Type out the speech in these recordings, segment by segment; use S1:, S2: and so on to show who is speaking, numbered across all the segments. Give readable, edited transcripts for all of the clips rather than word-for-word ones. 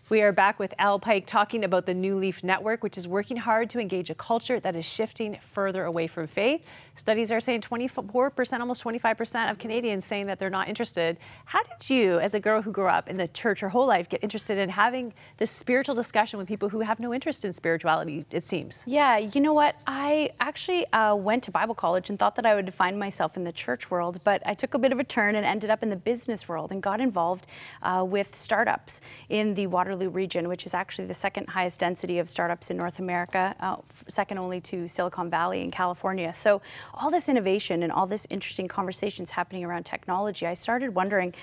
S1: We are back with Elle Pyke talking about the New Leaf Network, which is working hard to engage a culture that is shifting further away from faith. Studies are saying 24%, almost 25% of Canadians saying that they're not interested. How did you, as a girl who grew up in the church her whole life, get interested in having this spiritual discussion with people who have no interest in spirituality, it seems?
S2: Yeah, you know what? I actually went to Bible college and thought that I would define myself in the church world, but I took a bit of a turn and ended up in the business world and got involved with startups in the Waterloo region, which is actually the second highest density of startups in North America, second only to Silicon Valley in California. So all this innovation and all this interesting conversations happening around technology, I started wondering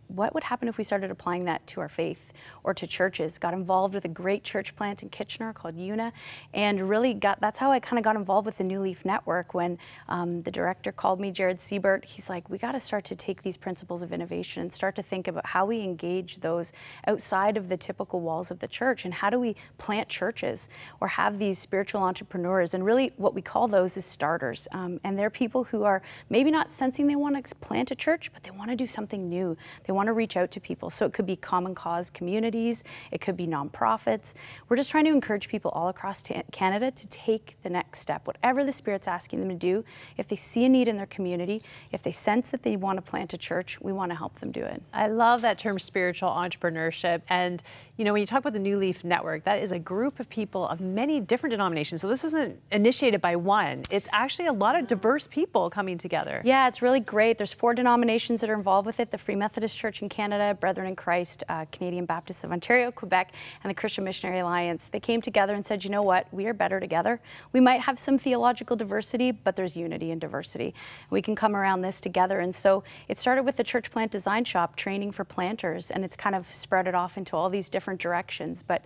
S2: what would happen if we started applying that to our faith or to churches. Got involved with a great church plant in Kitchener called UNA, and really that's how I kind of got involved with the New Leaf Network. When the director called me, Jared Siebert, he's like, we got to start to take these principles of innovation and start to think about how we engage those outside of the typical walls of the church, and how do we plant churches or have these spiritual entrepreneurs. And really what we call those is starters, and they're people who are maybe not sensing they want to plant a church, but they want to do something new. They want to reach out to people. So it could be common cause communities, it could be nonprofits. We're just trying to encourage people all across Canada to take the next step, whatever the Spirit's asking them to do. If they see a need in their community, if they sense that they want to plant a church, we want to help them do it.
S1: I love that term, spiritual entrepreneurship. And you know, when you talk about the New Leaf Network, that is a group of people of many different denominations. So this isn't initiated by one. It's actually a lot of diverse people coming together.
S2: Yeah, it's really great. There's 4 denominations that are involved with it: the Free Methodist Church in Canada, Brethren in Christ, Canadian Baptists of Ontario, Quebec, and the Christian Missionary Alliance. They came together and said, you know what, we are better together. We might have some theological diversity, but there's unity in diversity. We can come around this together. And so it started with the Church Plant Design Shop, training for planters, and it's kind of spread it off into all these different directions. But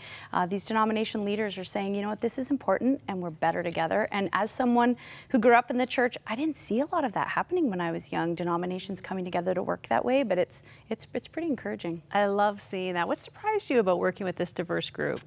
S2: these denomination leaders are saying, you know what, this is important and we're better together. And as someone who grew up in the church, I didn't see a lot of that happening when I was young, denominations coming together to work that way, but it's pretty encouraging.
S1: I love seeing that. What surprised you about working with this diverse group?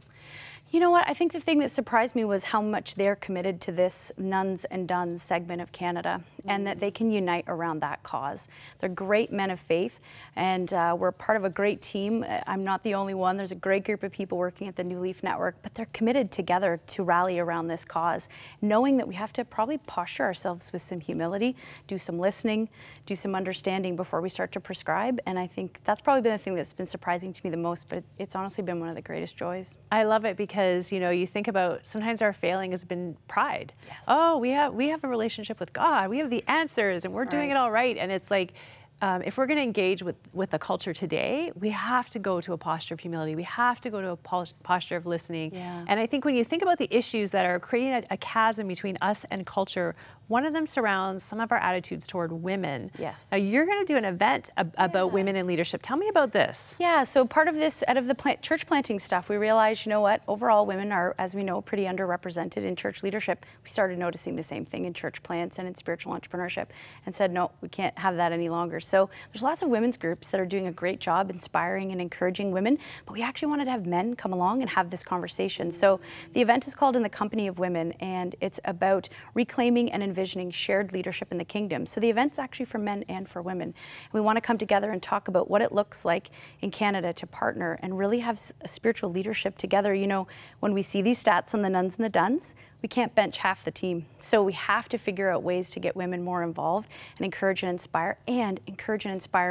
S2: You know what, I think the thing that surprised me was how much they're committed to this nuns and duns segment of Canada, and that they can unite around that cause. They're great men of faith, and we're part of a great team. I'm not the only one. There's a great group of people working at the New Leaf Network, but they're committed together to rally around this cause, knowing that we have to probably posture ourselves with some humility, do some listening, do some understanding before we start to prescribe. And I think that's probably been the thing that's been surprising to me the most, but it's honestly been one of the greatest joys.
S1: I love it because, you know, you think about sometimes our failing has been pride.
S2: Yes.
S1: Oh, we have a relationship with God. We have the answers and we're doing it all right. And it's like, if we're going to engage with the culture today, we have to go to a posture of humility. We have to go to a posture of listening.
S2: Yeah.
S1: And I think when you think about the issues that are creating a chasm between us and culture, one of them surrounds some of our attitudes toward women.
S2: Yes.
S1: Now, you're going to do an event about women in leadership. Tell me about this.
S2: Yeah, so part of this, out of the church planting stuff, we realized, you know what, overall women are, as we know, pretty underrepresented in church leadership. We started noticing the same thing in church plants and in spiritual entrepreneurship, and said, no, we can't have that any longer. So there's lots of women's groups that are doing a great job inspiring and encouraging women, but we actually wanted to have men come along and have this conversation. So the event is called In the Company of Women, and it's about reclaiming and envisioning shared leadership in the kingdom. So the event's actually for men and for women. We want to come together and talk about what it looks like in Canada to partner and really have a spiritual leadership together. You know, when we see these stats on the nuns and the duns, we can't bench half the team. So we have to figure out ways to get women more involved and encourage and inspire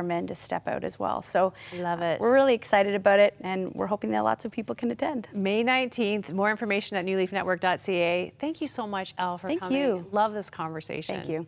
S2: men to step out as well. So
S1: love it.
S2: We're really excited about it, and we're hoping that lots of people can attend.
S1: May 19th, more information at newleafnetwork.ca. Thank you so much, Elle, for coming.
S2: Thank you.
S1: Love this conversation.
S2: Thank you.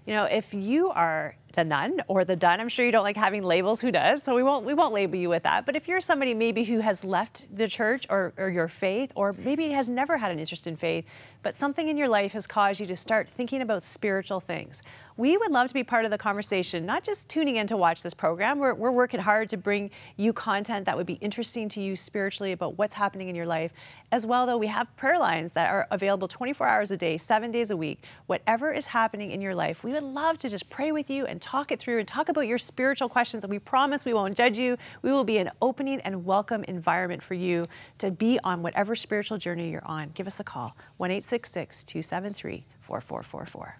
S1: You know, if you are the nun or the dun, I'm sure you don't like having labels. Who does? So we won't label you with that. But if you're somebody maybe who has left the church or your faith, or maybe has never had an interest in faith, but something in your life has caused you to start thinking about spiritual things, we would love to be part of the conversation, not just tuning in to watch this program. We're working hard to bring you content that would be interesting to you spiritually about what's happening in your life. As well, though, we have prayer lines that are available 24 hours a day, 7 days a week. Whatever is happening in your life, we would love to just pray with you and talk it through and talk about your spiritual questions. And we promise we won't judge you. We will be an opening and welcome environment for you to be on whatever spiritual journey you're on. Give us a call, 1-866-273-4444.